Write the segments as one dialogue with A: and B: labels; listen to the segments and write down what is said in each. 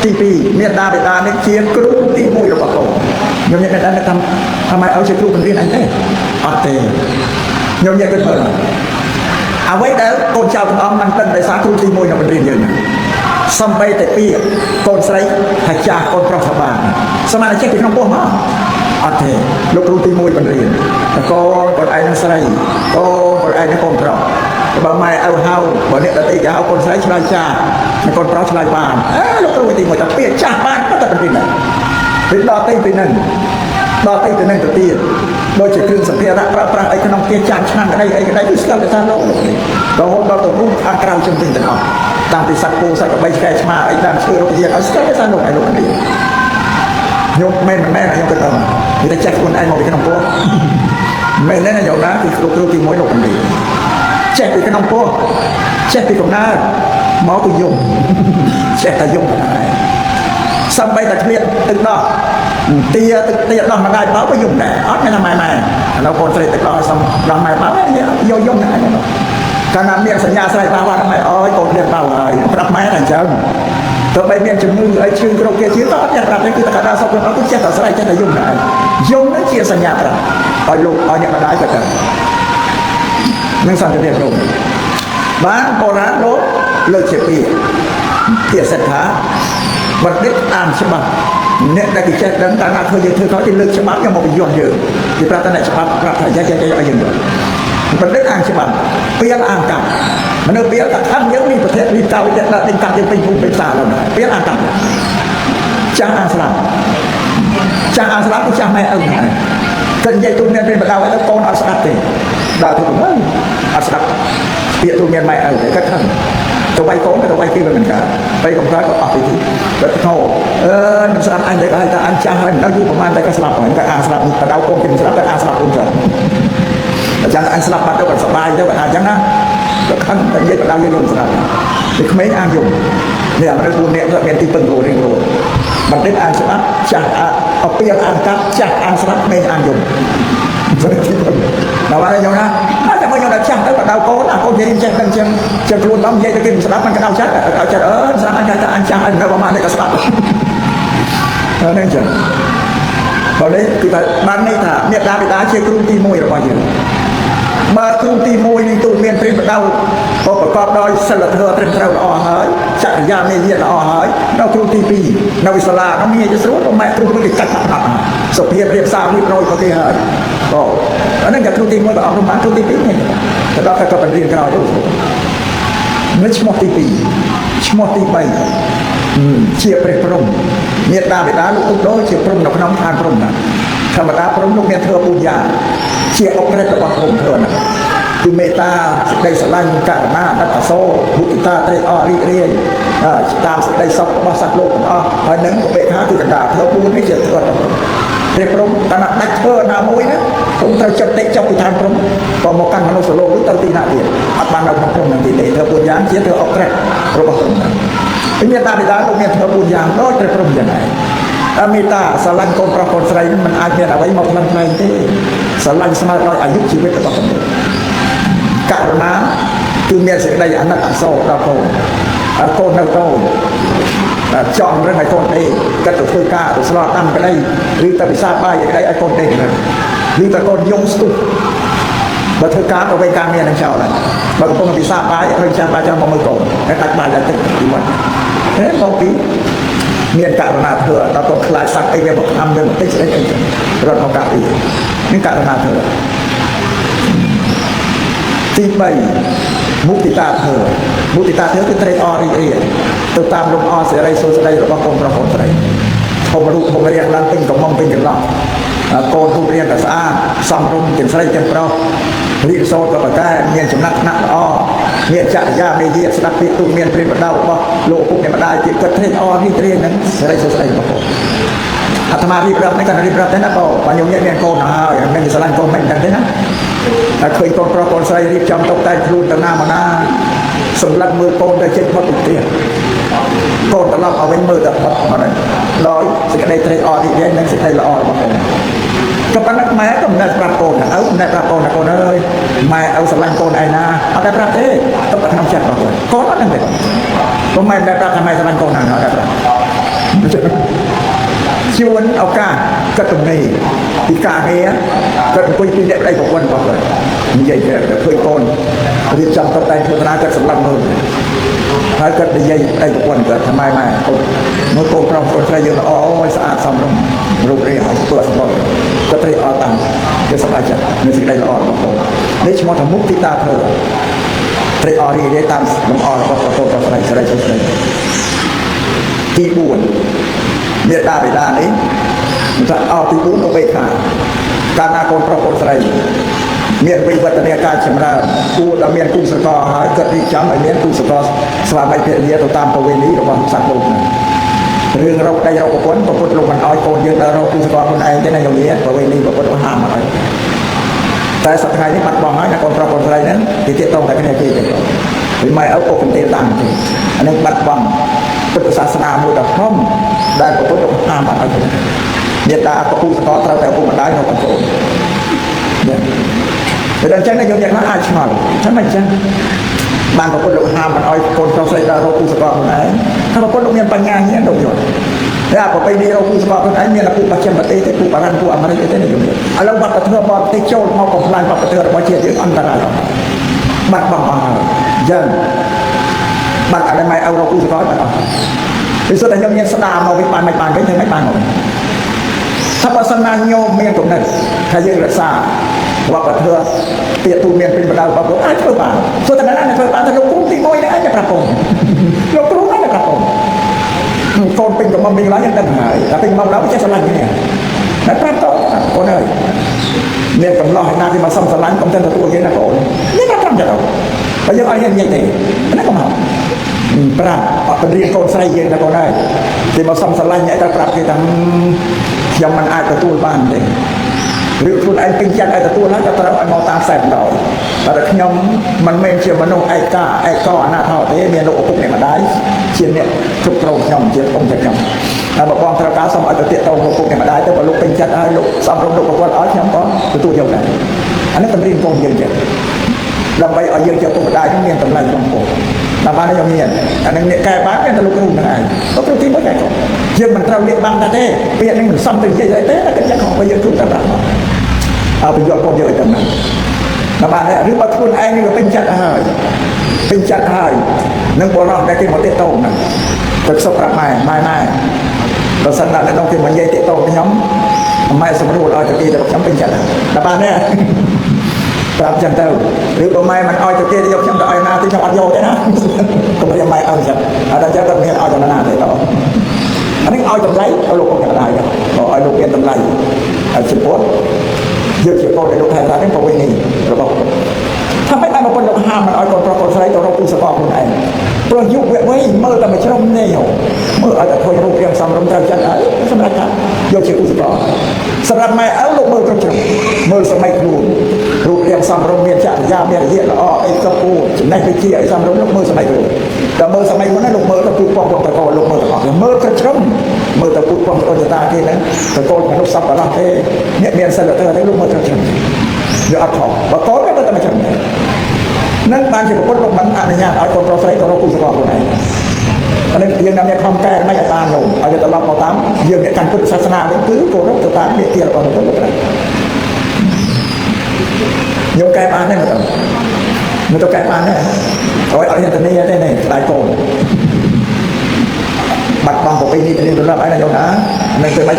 A: ទី2មានដាបេដានេះជាគ្រូទី1របស់កូនខ្ញុំនិយាយថាថាម៉េចឲ្យជាគ្រូបង្រៀនអញទេអត់ទេខ្ញុំនិយាយគិតមើលអ្វីដែលកូនចៅទាំងអស់មិនដឹងដោយសារគ្រូទី1នៅបង្រៀនយើងសំបីតែពីកូនស្រីថាចាស់កូនប្រុសថាបានសមាជិកពីក្នុងពោះមកអត់ទេលោកគ្រូទី1បង្រៀនកូនឯងនឹងស្រីកូនឯងនឹងកូនប្រុសបើម៉ែឪហៅបើអ្នកដទៃគេហៅកូនស្រីឆ្លើយចាស់កូនប្រុសឆ្លើយបានលោកគ្រូទី1តែពីចាស់បានក៏តែបង្រៀនដែរពីដល់ទៅពីនឹងដល់ទៅទៅនឹងទៅទៀតដូចជាគ្រឿងសម្ភារៈប្រើប្រាស់អីក្នុងផ្ទះចាស់ឆ្នាំក្តីអីក្តីគឺស្គាល់តែថាលោករហូតដល់ទៅរូបខាងក្រៅជុំវិញទាំងអស់តាំងពីសត្វគោសត្វក្បីឆ្កែឆ្មាអីតាមឈើរុក្ខជាតិឲ្យស្គាល់តែថាលោកឯងលោកនេះខ្ញុំមិនមែនខ្ញុំគិតថាវាតែចេះខ្លួនឯងមកពីក្នុងពោះមិនមែនណាយកណាគឺគ្រូទី1លោកនេះចេះពីក្នុងពោះចេះពីកំណើតមកពីយំចេះតែយំដែរសំបីតែគ្មានទឹកដោះទាទឹកដោះមកដែរបោក៏យំដែរអត់មានម៉ែឥឡូវកូនស្រីទឹកដោះសំដោះម៉ែបោយកយំដែរកាលណាមានសញ្ញាស្រ័យបោថាម៉ែអើយកូនមានបោហើយប្រាប់ម៉ែថាអញ្ចឹងទោះបីមានជំងឺអីឈឺគ្រប់គេជាក៏អត់ចេះប្រាប់ទេគឺតែថាសុខខ្លួនអត់ចេះតែស្រ័យចេះតែយំដែរយំនឹងជាសញ្ញាប្រាប់ឲ្យលោកឲ្យអ្នកម្ដាយក៏ទៅនឹងសន្តិភាពលោកបានបុរាណលោកលើកជាពីភាសាថាបណ្ឌិតអានច្បាប់អ្នកដែលគេចេះដឹងតាណាធ្វើយើងធ្វើខុសគេលើកច្បាប់យកមកបញ្យល់យើងគេប្រាប់ថាអ្នកច្បាប់ប្រាប់ថាយ៉ាងឲ្យយើងយល់បណ្ឌិតអានច្បាប់ពេលអានកម្មមនុស្សពេលថាខាងយើងមានប្រទេសវិតាវិទ្យាដល់ទាំងកាត់យើងពេញភូមិពេញផ្សារแล้วណាពេលអានកម្មចាស់អានស្លាប់ចាស់អានស្លាប់គឺចាស់ម៉ែឪតែនិយាយទូមានពេលបដៅឲ្យកូនអត់ស្ដាប់ទេដល់ទៅហ្នឹងអត់ស្ដាប់ពាក្យទូមានម៉ែឪតែគាត់ខឹងទៅវាយកូនទៅវាយគេមិនកើតទៅកំប្រាប់ក៏អត់ទៅទីគាត់ថោមិនស្ដាប់អញតែគាត់ថាអញចាស់ហើយមិនដឹងយូរប្រហែលតែគាត់ស្លាប់ហើយគាត់អាស្លាប់បដៅកូនគេមិនស្ដាប់គាត់អាស្លាប់ខ្លួនគាត់អញ្ចឹងអញស្លាប់បាត់ទៅគាត់សប្បាយទៅគាត់អញ្ចឹងណាគាត់ខឹងតែនិយាយបដៅយើងមិនស្ដាប់ពីក្មេងអានយំនេះអរិយពួកអ្នកគាត់មានទីពឹងរួចរៀងរួចបណ្ឌិតអានច្បាប់ចាស់អពីអានកាប់ចាស់អានស្ដាប់ក្មេងអានយំដល់ហើយយ៉ាងណាតែមកយ៉ាងណាចាស់ទៅបដៅកូនកូននិយាយចេះដឹងចឹងខ្លួនដល់និយាយទៅគេមិនស្ដាប់មិនក្តៅចិត្តស្ដាប់អញថាអញចាស់អញនៅប្រហែលនេះក៏ស្ដាប់ហ្នឹងចឹងបើនេះគឺថាបានន័យថាអ្នកតាបិតាជាគ្រូទី1របស់យើងបើគ្រូទី1នឹងទូលមានព្រានបដៅក៏ប្រកបដោយសិលធម៌ត្រឹមត្រូវល្អហើយចរិយាមេយាល្អហើយដល់គ្រូទី2នៅវិសាលានោះមានជាស្រួលម៉ែគ្រូគេកាត់បាត់សុភាពរៀបសាររៀបរយក៏គេហើយក៏អានឹងតែគ្រូទី1បើអត់រំបានគ្រូទី2នេះទៅដល់ក៏បញ្រៀនក្រោយទៅនេះឈ្មោះទី2ឈ្មោះទី3ជាព្រះព្រំមេត្តាបិតាលោកទុកដោជាព្រំនៅក្នុងឋានព្រំណាធម្មតាព្រំលោកមានធ្វើពូជាជាអក្រិតរបស់ព្រំធ្វើណាគឺមេត្តាសេចក្តីស្រឡាញ់ករុណាដិតអសូរមុទិតាត្រេកអររីករាយតាមសេចក្តីសុខរបស់សត្វលោកទាំងអស់ហើយនឹងបេខាគឺកណ្ដាលធ្វើ4នេះជាធ្វើព្រះព្រំតាណាដាច់ធ្វើណាមួយណាខ្ញុំត្រូវចិត្តតិចចុះពីឋានព្រំក៏មកកាន់មនុស្សលោកនោះទៅទីណាទៀតអត់បាននៅក្នុងព្រំនឹងទីទេធ្វើ4យ៉ាងជាធ្វើអក្រិតរបស់ព្រំណាមេត្តាបិតាលោកមានធ្វើ4យ៉ាងដូចព្រះព្រំយ៉ាងដែរមេត្តាស្រឡាញ់កូនប្រុសកូនស្រីមិនអាចមានអ្វីមកផ្លឹងផ្លែងទេស្រឡាញ់ស្មើដោយអាយុជីវិតរបស់មនុស្សករុណាគឺមានសេចក្តីអាណិតអាសូរដល់កូនកូននៅកូនចង់រឹងឲ្យកូនទេគាត់ទៅធ្វើការទៅស្លដាំក្តីឬទៅពិសាបាយក្តីឲ្យកូនទេឬតែកូនយំស្ទុះបើធ្វើការទៅវិញការងារនឹងចោលហើយបើកំពុងពិសាបាយហើយចាំបាយចាំមកមើលកូនហើយដាច់បាយដល់ទឹកទីមកមកពីមានករុណាធ្វើដល់ទៅខ្លាចសត្វអីវាមកខំយើងបន្តិចស្អីអីរត់មកកាប់ពីនេះករុណាធ្វើទី3មុទិតាធ្វើមុទិតាធ្វើគឺត្រេកអររីករាយទៅតាមលំអសេរីសុខស្ដីរបស់កូនប្រុសកូនស្រីធម្មរូបធម្មរាងឡើងពេញកំងពេញកន្លោះកូនរូបរាងក៏ស្អាតសំរុំទាំងស្រីទាំងប្រុសរីកសោតក៏ប្រកែមានចំណាត់ថ្នាក់ល្អមានចរិយាមេយាស្ដាប់ពីទូមានព្រានបដៅរបស់លោកពុកអ្នកម្ដាយជាគាត់ត្រេកអររីករាយនឹងសេរីសុខស្ដីរបស់កូនអាត្មារៀបរាប់នេះក៏រៀបរាប់ដែរណាបងខ្ញុំមានកូនហើយមិនស្រឡាញ់កូនមិនដឹងទេណាតែឃើញកូនប្រុសកូនស្រីរៀបចំតុបតែងខ្លួនទៅណាមកណាសម្លឹងមើលកូនទៅចេញផុតពីផ្ទះកូនត្រឡប់ឲ្យវិញមើលតែផុតមកហើយដោយសេចក្តីត្រេកអររីករាយនិងសេចក្តីល្អរបស់កូនក៏ប៉ុន្តែម៉ែក៏មិនដែលប្រាប់កូនថាមិនដែលប្រាប់កូនថាកូនអើយម៉ែឲ្យស្រឡាញ់កូនឯណាអត់ដែលប្រាប់ទេទុកតែក្នុងចិត្តរបស់កូនអត់ដឹងទេព្រោះម៉ែមិនដែលប្រាប់ថាម៉ែស្រឡាញ់កូនណាអត់ដែលប្រាប់ cất trong này thì cả nghe cất quay pin đẹp đây của quân vào rồi như vậy để khơi con thì trong tập tay chúng ta cất sẵn lắm hơn hai cất để dây đây của quân cất tham mai mà nó cô trong con trai dương ó xã xong rồi rồi họ tôi xong rồi cất đây ở tầng cái sắp lại chặt nên thì đây là ở một tổ nếu chúng ta thằng múc thì ta thở đây ở đi để tam làm ở có tổ có này sẽ đây sẽ đâyที่บุญเมียตาไปด้านนี้จะเอาที่บุญเอาไปขาดการนาคนประกอบใส่เมียนวิวัฒนาการชำระกูดเมียนกูสกอหายเกิดที่จำไอเมียนกูสกอสวาไปเพียรเดียตัวตามประเวณีระหว่างสัตว์โลกเรื่องเราได้เราพ้นประพุทธลงมันอ้อยโกนเยอะเรากูสกอคนไอ้ที่ในอย่างนี้ประเวณีประพุทธห้ามอะไรแต่สัตว์ไทยนี่มันบอกให้นะคนประกอบใส่นั้นที่เที่ยวตรงแต่ก็ในที่เดียวหรือไม่เอาอกเป็นเตียงต่างที่อันนี้บัดบังพุทธศาสนามูดพร้อมได้ประพุทธห้ามอะไรเนียตาประพุทธก็เราแต่ผู้มันได้เราประโจนแต่ดังนั้นในยมอย่างนั้นอาจมาฉันไม่ใช่บางประพุทธห้ามมันเอาคนเราใส่เราผู้สกอคนไหนถ้าประพุทธเมียนปัญญาเนี่ยโดนโยนแล้วพอไปดีเราผู้สกอคนไหนเมียนผู้ปัจเจมปฏิเสธผู้ปารันผู้อมริเตนี่อยู่เนี่ยเราบัดกระเทือบบัดที่โจรมาของพลายบัดกระเทือบมาเชี่ยอันตรายบัดบังยันบัดอะไรไม่เอาเราผู้สกอมันเอาที่สุดแต่ยมยังสตาร์มาวิปานไม่ปานก็ยังไม่ปานหมดถ้าภาษณาโยมเมียนตรงนั้นใครยังรักษาว่ากระเทือเปียตูเมียนเป็นประดาวบอกว่าเพื่อบ้านส่วนแต่นั้นเพื่อบ้านถ้าเราคุ้มตีมวยนะจะประปงเราคุ้มนะจะประปงคนเป็นกับมันเป็นร้ายยังดังหายแต่เป็นมันแล้วไม่ใช่สลันเนี่ยนั่นประปงคนเลยเนี่ยกำลังให้นาที่มาซ่อมสลันกำลังจะตัวเยอะนะคนนี่ประปงจะเราไปยังไงยังไงตีนั่นก็มาปราบเป็นเรียนโกนใส่เย็นนะคนได้ที่มาซ่อมสลันเนี่ยแต่ปราบที่ทั้งยังมันอาจจะตู้บ้านเลยหรือคุณไอ้เป็นจันไอ้ตัวนั้นจะตระไอ้มอตาแสบดอยแต่ขยมมันไม่เชื่อมันโนไอ้ก้าไอ้ก้อหน้าเท่าเต้เมียโลกุกเนี่ยมาได้เชียนเนี่ยทุกตรงขยมเชียนตรงจะขยมแต่บอกว่าตระการสมัยจะเตะตรงโลกุกเนี่ยมาได้แต่ว่าลูกเป็นจันไอ้ลูกสามลูกบอกว่าขยมก็ตัวเดียวกันอันนี้เป็นเรื่องโกงเยอะๆเราไปเอาเยอะๆตัวได้ทั้งเมียนตำไรตรงโกงแต่บ้านนี้ยังเมียนอันนั้นเนี่ยแกบ้านเนี่ยตะลุกรุ่งทั้งไงก็เป็นที่ไม่ใช่ของเชื่อมันเราเรียกบางตาเต้เปลี่ยนให้มันซ้ำตึงใหญ่ๆเต้แล้วก็จะของไปเยอะทุกตำราเอาไปยอดคนเยอะจังนั้นนะบ้านเนี่ยหรือว่าคุณไอ้นี่ก็เป็นจัดหายเป็นจัดหายนั่งโบราณได้ที่หมดเตะโต้นั่นตึกสกปรกไม่เราสั่งนั่นแล้วต้องที่มันใหญ่เตะโต้ย้ำไม่สมรู้เราจะกีแต่ย้ำเป็นจัดนะบ้านเนี่ยปรับจังเต้าหรือว่าไม่มันอ้อยจะกีแต่ยกย้ำแต่อ้อยนาที่จังหวัดโยได้นะก็ไม่ยังไม่เอาจังอาจารย์จะเป็นอ้อยจังนาเลยต่ออันนี้อ้อยจังไรเอาลูกคนกันได้กันบอกอ้อยลูกเป็นจังไรชิปวดเยอะเฉียบโตในโลกไทยเราเป็นประเวณีเราบอกถ้าไม่ได้มาเป็นเราห้ามมันเอาคนประกอบใช้ตัวเราปูสปอร์คนไหนตัวยุบเว้ยเมื่อแต่ไม่ใช่เราเนี่ยเมื่ออาจจะคอยรูปเรียงซ้ำรำใจจันไอ้สมัยกันโยเฉียบปูสปอร์สำหรับไม่เอาลูกมือกระจุกมือสมัยครูรูปเรียงซ้ำรำเมียนจัดยาเมียนเยี่ยละอ้อไอ้กระปูในไปเชี่ยไอ้ซ้ำรำลูกมือสมัยครูแต่มือสมัยคนนั้นลูกมือตะปูปองตะโกนลูกมือตะกอนมือกระจุกมือตะปูปองตะโกนจะตาที่นั้นตะโกนกับลูกซับกับเราเนี่ยเมียนเสลอเธอได้ลูกมือกระจุกเดี๋ยวอัดของว่าโกนไม่เป็นแต่ไม่ใช่นั่นบางทีผมก็ลงมันอนุญาตเอาคนเราใส่ตัวเราปูสปอร์คนไหนอันนี้ยังนำเนี่ยคอมแก้ไม่ตามลงเอาจะตลอดมาตามยังเนี่ยการพุทธศาสนาเป็นคือโกรธตัวตามเนี่ยเกี่ยวกับเราตัวเราโยมแก้ปานได้ไหมครับมันต้องแก้ปานได้เอาอย่างนี้ได้ไหนตายโกงบัดบังผมไปนี่เป็นเรื่องอะไรโยมนะนั่นคือไม่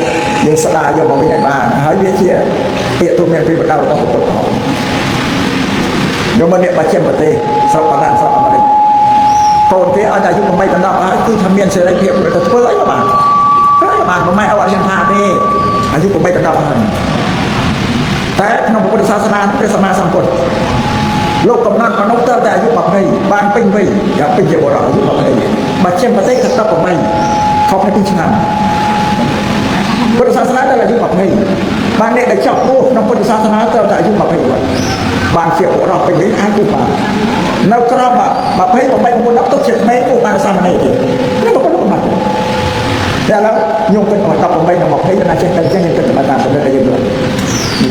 A: ยังสลายโยมบอกไปไหนบ้างหายเบี้ยเชี่ยเปียตัวเมียเป็นแบบเราต้องปกป้องโยมเนี่ยมาเชื่อมปฏิสอบปานสอบอะไรโกนที่เอาใจยุบไม่ตันดอกคือทำเมียนเสร็จเพียบเลยแต่เพื่ออะไรบ้างผมไม่เอาอะไรท่าเด้อายุผมไม่ตันดอกแต่ขนมพุทธศาสนาเป็นสมาสัมพุทธโลกกำนันมนุษย์แต่อายุแบบนี้บ้านปิ้งไปอย่าปิ้งเยอะกว่าเราอายุแบบนี้มาเชื่อมประเทศกับผมไม่เขาไม่ปิ้งชนะพุทธศาสนาแต่อายุแบบนี้บ้านเนี่ยได้ชอบโอ้น้องพุทธศาสนาแต่อายุแบบนี้บ้านเสี่ยวเราเป็นลิ้นอ้างกูบ้านนักกราบแบบให้ผมไม่ผมนับต้องเช็ดแม่กูบ้านสร้างอะไรเองนี่มันก็รู้มันแต่แล้วโยมเป็นหอยกับผมไม่บอกให้นาเช็ดเป็นเช่นนี้เป็นธรรมดาเป็นอะไรอย่างเงี้ย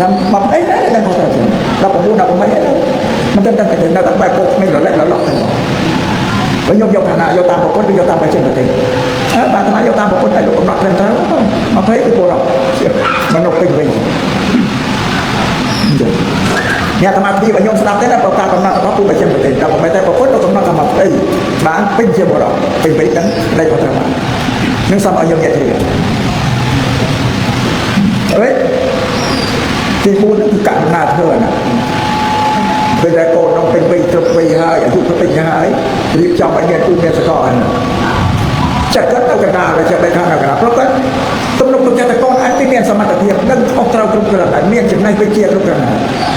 A: ทำแบบได้ได้พอใจเราผมรู้เราผมไม่ได้มันจะตั้งแต่เดินเราตั้งไปโกไม่หล่อเล่นเราหลอกกันแล้วโยมฐานะโยตามผมก็โยตามไปเช่นเดียวกันบางฐานะโยตามผมก็ได้หลอกหลอกเล่นเท่า អភ័យគឺពលរដ្ឋមនុស្សពេញវិញអ្នកអាត្មាពីបើខ្ញុំស្ដាប់ទេណាប្រកាសកំណត់របស់ពុទ្ធបរិស័ទប្រទេសតែបើតែប្រពុតទៅកំណត់កម្មស្ដីបានពេញជាពលរដ្ឋពេញវិញហ្នឹងដែលគាត់ត្រូវបាននឹងសំឲ្យខ្ញុំនិយាយទៅហើយទី4ហ្នឹងគឺករណាធ្វើណាពេលដែលកូននោះពេញវិញគ្រប់វ័យហើយអាយុក៏ពេញហើយរៀបចំឲ្យមានទូមានសកលហ្នឹងចាក់គាត់ទៅកណ្ដាលហើយចាក់បែរខាងទៅកណ្ដាលព្រោះគាត់ទំនុកចិត្តតែកូនអាចមានសមត្ថភាពនឹងអស់ត្រូវគ្រប់គ្រាន់តែមានចំណេះវិជ្ជាគ្រប់គ្រាន់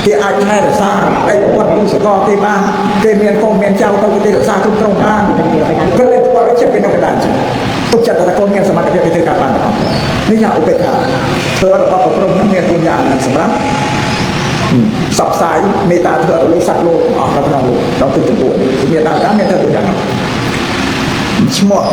A: គេអាចថែរក្សាឯកវត្តសកលគេបានគេមានកូនមានចៅទៅគេរក្សាគ្រប់គ្រងបានក៏เลยគាត់ចិត្តពីនៅកណ្ដាលចឹងទុកចិត្តតែកូនមានសមត្ថភាពទៅធ្វើការបានទាំងអស់នេះយ៉ាងឧបេក្ខាធ្វើរបស់ប្រព្រឹត្តមានគុណយ៉ាងណាសម្រាប់សពសាយមេត្តាធ្វើឲ្យសត្វលោកអស់ក្នុងលោកដល់ទីចំពោះមានដល់តាមមានទៅយ៉ាងឈ្មោះ